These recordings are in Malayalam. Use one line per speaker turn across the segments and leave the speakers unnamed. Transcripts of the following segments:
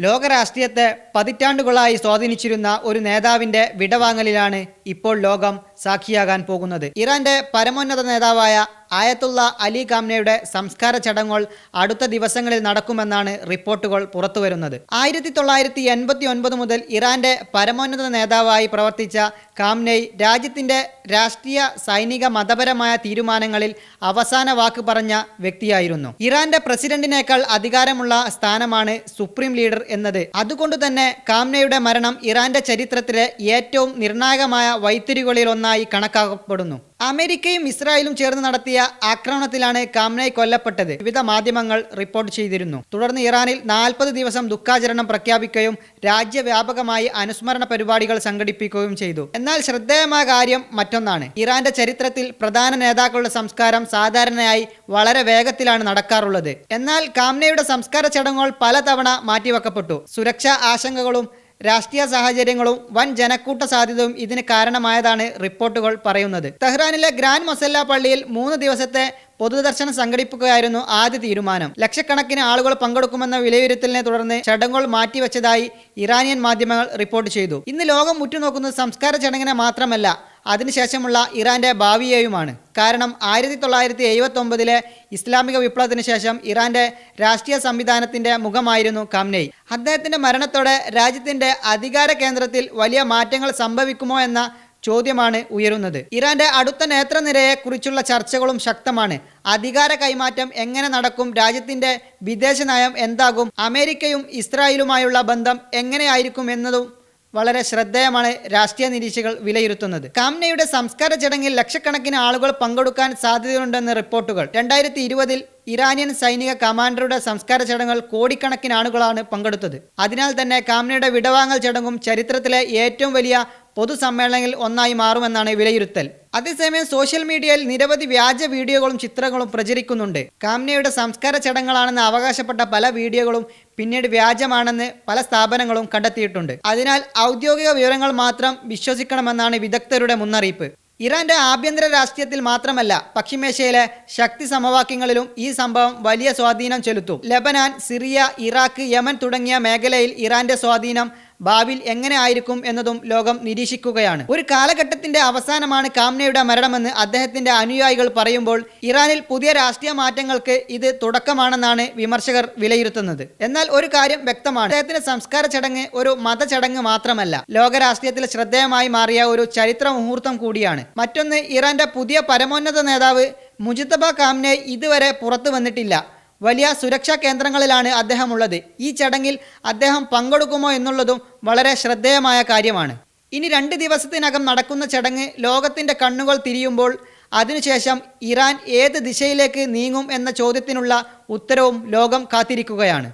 ലോകരാഷ്ട്രീയത്തെ പതിറ്റാണ്ടുകളായി സ്വാധീനിച്ചിരുന്ന ഒരു നേതാവിന്റെ വിടവാങ്ങലിലാണ് ഇപ്പോൾ ലോകം സാക്ഷിയാകാൻ പോകുന്നത്. ഇറാന്റെ പരമോന്നത നേതാവായ ആയത്തുള്ള അലി ഖാംനയുടെ സംസ്കാര ചടങ്ങുകൾ അടുത്ത ദിവസങ്ങളിൽ നടക്കുമെന്നാണ് റിപ്പോർട്ടുകൾ പുറത്തുവരുന്നത്. 1989 മുതൽ ഇറാന്റെ പരമോന്നത നേതാവായി പ്രവർത്തിച്ച ഖാംനെയ് രാജ്യത്തിന്റെ രാഷ്ട്രീയ, സൈനിക, മതപരമായ തീരുമാനങ്ങളിൽ അവസാന വാക്ക് പറഞ്ഞ വ്യക്തിയായിരുന്നു. ഇറാന്റെ പ്രസിഡന്റിനേക്കാൾ അധികാരമുള്ള സ്ഥാനമാണ് സുപ്രീം ലീഡർ എന്നത്. അതുകൊണ്ട് തന്നെ ഖാംനെയുടെ മരണം ഇറാന്റെ ചരിത്രത്തിലെ ഏറ്റവും നിർണായകമായ വഴിത്തിരിവുകളിൽ ഒന്നായി കണക്കാക്കപ്പെടുന്നു. അമേരിക്കയും ഇസ്രായേലും ചേർന്ന് നടത്തിയ ആക്രമണത്തിലാണ് ഖാംനെയ് കൊല്ലപ്പെട്ടത്. വിവിധ മാധ്യമങ്ങൾ റിപ്പോർട്ട് ചെയ്തിരുന്നു. തുടർന്ന് ഇറാനിൽ 40 ദിവസം ദുഃഖാചരണം പ്രഖ്യാപിക്കുകയും രാജ്യവ്യാപകമായി അനുസ്മരണ പരിപാടികൾ സംഘടിപ്പിക്കുകയും ചെയ്തു. എന്നാൽ ശ്രദ്ധേയമായ കാര്യം മറ്റൊന്നാണ്. ഇറാന്റെ ചരിത്രത്തിൽ പ്രധാന നേതാക്കളുടെ സംസ്കാരം സാധാരണയായി വളരെ വേഗത്തിലാണ് നടക്കാറുള്ളത്. എന്നാൽ ഖാംനെയുടെ സംസ്കാര ചടങ്ങുകൾ പലതവണ മാറ്റിവെക്കപ്പെട്ടു. സുരക്ഷാ ആശങ്കകളും രാഷ്ട്രീയ സാഹചര്യങ്ങളും വൻ ജനക്കൂട്ട സാധ്യതയും ഇതിന് കാരണമായതാണ് റിപ്പോർട്ടുകൾ പറയുന്നത്. തെഹ്റാനിലെ ഗ്രാൻഡ് മൊസല്ല പള്ളിയിൽ 3 ദിവസത്തെ പൊതുദർശനം സംഘടിപ്പിക്കുകയായിരുന്നു ആദ്യ തീരുമാനം. ലക്ഷക്കണക്കിന് ആളുകൾ പങ്കെടുക്കുമെന്ന വിലയിരുത്തലിനെ തുടർന്ന് ചടങ്ങുകൾ മാറ്റിവെച്ചതായി ഇറാനിയൻ മാധ്യമങ്ങൾ റിപ്പോർട്ട് ചെയ്തു. ഇന്ന് ലോകം ഉറ്റുനോക്കുന്നത് സംസ്കാര ചടങ്ങിനെ മാത്രമല്ല, അതിനുശേഷമുള്ള ഇറാന്റെ ഭാവിയെയുമാണ്. കാരണം 1979 ഇസ്ലാമിക വിപ്ലവത്തിന് ശേഷം ഇറാന്റെ രാഷ്ട്രീയ സംവിധാനത്തിന്റെ മുഖമായിരുന്നു ഖാംനെയ്. അദ്ദേഹത്തിന്റെ മരണത്തോടെ രാജ്യത്തിന്റെ അധികാര കേന്ദ്രത്തിൽ വലിയ മാറ്റങ്ങൾ സംഭവിക്കുമോ എന്ന ചോദ്യമാണ് ഉയരുന്നത്. ഇറാന്റെ അടുത്ത നേതൃനിരയെ കുറിച്ചുള്ള ചർച്ചകളും ശക്തമാണ്. അധികാര കൈമാറ്റം എങ്ങനെ നടക്കും? രാജ്യത്തിന്റെ വിദേശ നയം എന്താകും? അമേരിക്കയും ഇസ്രായേലുമായുള്ള ബന്ധം എങ്ങനെയായിരിക്കും എന്നതും വളരെ ശ്രദ്ധേയമാണ് രാഷ്ട്രീയ നിരീക്ഷകർ വിലയിരുത്തുന്നത്. ഖാംനെയുടെ സംസ്കാര ചടങ്ങിൽ ലക്ഷക്കണക്കിന് ആളുകൾ പങ്കെടുക്കാൻ സാധ്യതയുണ്ടെന്ന് റിപ്പോർട്ടുകൾ. 2020 ഇറാനിയൻ സൈനിക കമാൻഡറുടെ സംസ്കാര ചടങ്ങുകൾ കോടിക്കണക്കിന് ആളുകളാണ് പങ്കെടുത്തത്. അതിനാൽ തന്നെ ഖാംനെയുടെ വിടവാങ്ങൽ ചടങ്ങും ചരിത്രത്തിലെ ഏറ്റവും വലിയ പൊതുസമ്മേളനങ്ങളിൽ ഒന്നായി മാറുമെന്നാണ് വിലയിരുത്തൽ. അതേസമയം സോഷ്യൽ മീഡിയയിൽ നിരവധി വ്യാജ വീഡിയോകളും ചിത്രങ്ങളും പ്രചരിക്കുന്നുണ്ട്. ഖാംനെയുടെ സംസ്കാര ചടങ്ങുകളാണെന്ന് അവകാശപ്പെട്ട പല വീഡിയോകളും പിന്നീട് വ്യാജമാണെന്ന് പല സ്ഥാപനങ്ങളും കണ്ടെത്തിയിട്ടുണ്ട്. അതിനാൽ ഔദ്യോഗിക വിവരങ്ങൾ മാത്രം വിശ്വസിക്കണമെന്നാണ് വിദഗ്ധരുടെ മുന്നറിയിപ്പ്. ഇറാന്റെ ആഭ്യന്തര രാഷ്ട്രീയത്തിൽ മാത്രമല്ല, പശ്ചിമേഷ്യയിലെ ശക്തി സമവാക്യങ്ങളിലും ഈ സംഭവം വലിയ സ്വാധീനം ചെലുത്തും. ലെബനാൻ, സിറിയ, ഇറാഖ്, യമൻ തുടങ്ങിയ മേഖലയിൽ ഇറാന്റെ സ്വാധീനം ഭാവിയിൽ എങ്ങനെ ആയിരിക്കും എന്നതും ലോകം നിരീക്ഷിക്കുകയാണ്. ഒരു കാലഘട്ടത്തിന്റെ അവസാനമാണ് ഖാംനെയുടെ മരണമെന്ന് അദ്ദേഹത്തിന്റെ അനുയായികൾ പറയുമ്പോൾ ഇറാനിൽ പുതിയ രാഷ്ട്രീയ മാറ്റങ്ങൾക്ക് ഇത് തുടക്കമാണെന്നാണ് വിമർശകർ വിലയിരുത്തുന്നത്. എന്നാൽ ഒരു കാര്യം വ്യക്തമാണ്, അദ്ദേഹത്തിന്റെ സംസ്കാര ചടങ്ങ് ഒരു മതചടങ്ങ് മാത്രമല്ല, ലോകരാഷ്ട്രീയത്തിൽ ശ്രദ്ധേയമായി മാറിയ ഒരു ചരിത്ര മുഹൂർത്തം കൂടിയാണ്. മറ്റൊന്ന്, ഇറാന്റെ പുതിയ പരമോന്നത നേതാവ് മുജ്തബ ഖാംനെയ് ഇതുവരെ പുറത്തു വന്നിട്ടില്ല. വലിയ സുരക്ഷാ കേന്ദ്രങ്ങളിലാണ് അദ്ദേഹം ഉള്ളത്. ഈ ചടങ്ങിൽ അദ്ദേഹം പങ്കെടുക്കുമോ എന്നുള്ളതും വളരെ ശ്രദ്ധേയമായ കാര്യമാണ്. ഇനി 2 ദിവസത്തിനകം നടക്കുന്ന ചടങ്ങ് ലോകത്തിൻ്റെ കണ്ണുകൾ തിരിയുമ്പോൾ അതിനുശേഷം ഇറാൻ ഏത് ദിശയിലേക്ക് നീങ്ങും എന്ന ചോദ്യത്തിനുള്ള ഉത്തരവും ലോകം കാത്തിരിക്കുകയാണ്.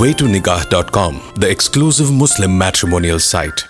Waytonikah.com, the exclusive Muslim matrimonial site.